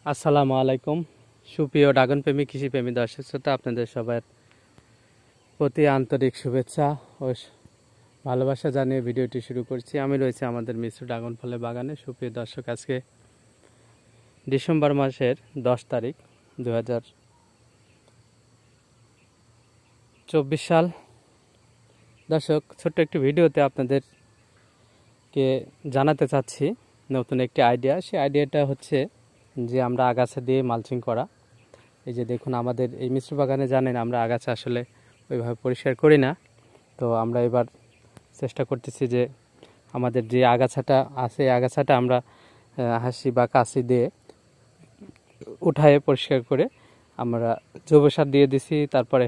আসসালামু আলাইকুম সুপ্রিয় ড্রাগন প্রেমী কৃষিপ্রেমী দর্শক শ্রোতা, আপনাদের সবার প্রতি আন্তরিক শুভেচ্ছা ও ভালোবাসা জানিয়ে ভিডিওটি শুরু করছি। আমি রয়েছি আমাদের মিশ্র ড্রাগন ফলের বাগানে। সুপ্রিয় দর্শক, আজকে ডিসেম্বর মাসের 10 তারিখ 2024 সাল। দর্শক, ছোট্ট একটি ভিডিওতে আপনাদেরকে জানাতে চাচ্ছি নতুন একটি আইডিয়া। সেই আইডিয়াটা হচ্ছে যে আমরা আগাছা দিয়ে মালচিং করা। এই যে দেখুন, আমাদের এই মিশ্র বাগানে জানেন আমরা আগাছা আসলে ওইভাবে পরিষ্কার করি না। তো আমরা এবার চেষ্টা করতেছি যে আমাদের যে আগাছাটা আছে এই আগাছাটা আমরা হাসি বা কাশি দিয়ে উঠায়ে পরিষ্কার করে আমরা জৈব সার দিয়ে দিছি, তারপরে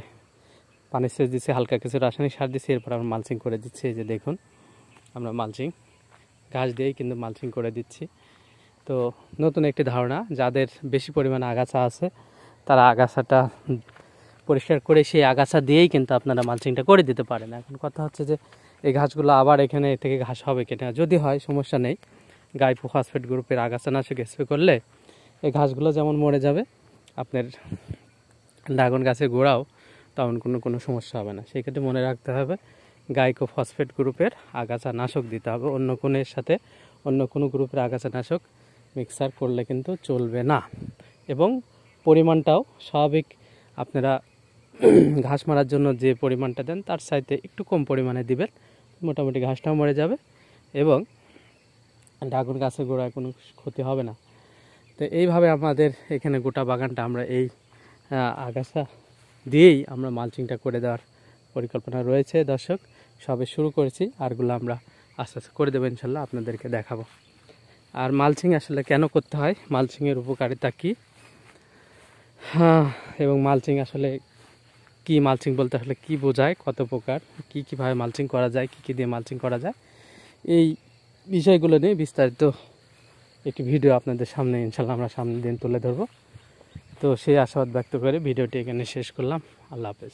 পানি সেচ দিচ্ছি, হালকা কিছু রাসায়নিক সার দিচ্ছি, এরপর আমরা মালচিং করে দিচ্ছি। এই যে দেখুন, আমরা মালচিং ঘাস দিয়েই কিন্তু মালচিং করে দিচ্ছি। তো নতুন একটি ধারণা, যাদের বেশি পরিমাণে আগাছা আছে তারা আগাছাটা পরিষ্কার করে সেই আগাছা দিয়েই কিন্তু আপনারা মালচিংটা করে দিতে পারেন। এখন কথা হচ্ছে যে এই ঘাসগুলো আবার এখানে থেকে ঘাস হবে কিনা, যদি হয় সমস্যা নেই, গাইফো ফসফেট গ্রুপের আগাছানাশক স্প্রে করলে এই ঘাসগুলো যেমন মরে যাবে, আপনার ড্রাগন গাছের গোড়াও তেমন কোনো সমস্যা হবে না। সেই ক্ষেত্রে মনে রাখতে হবে গাইকো ফসফেট গ্রুপের আগাছানাশক দিতে হবে। অন্য কোনের সাথে অন্য কোনো গ্রুপের আগাছানাশক মিক্সার করলে কিন্তু চলবে না। এবং পরিমাণটাও স্বাভাবিক, আপনারা ঘাস মারার জন্য যে পরিমাণটা দেন তার চাইতে একটু কম পরিমাণে দিবেন, মোটামুটি ঘাসটাও মরে যাবে এবং ড্রাগন গাছের গোড়ায় কোনো ক্ষতি হবে না। তো এইভাবে আমাদের এখানে গোটা বাগানটা আমরা এই আগাছা দিয়েই আমরা মালচিংটা করে দেওয়ার পরিকল্পনা রয়েছে। দর্শক, সবে শুরু করেছি, আরগুলো আমরা আস্তে আস্তে করে দেবো, ইনশাল্লাহ আপনাদেরকে দেখাবো। আর মালচিং আসলে কেন করতে হয়, মালচিংয়ের উপকারিতা কী, এবং মালচিং আসলে কি, মালচিং বলতে আসলে কি বোঝায়, কত প্রকার, কীভাবে মালচিং করা যায়, কী দিয়ে মালচিং করা যায়, এই বিষয়গুলো নিয়ে বিস্তারিত একটি ভিডিও আপনাদের সামনে ইনশাল্লাহ আমরা সামনের দিন তুলে ধরবো। তো সেই আশাবাদ ব্যক্ত করে ভিডিওটি এখানে শেষ করলাম। আল্লাহ হাফেজ।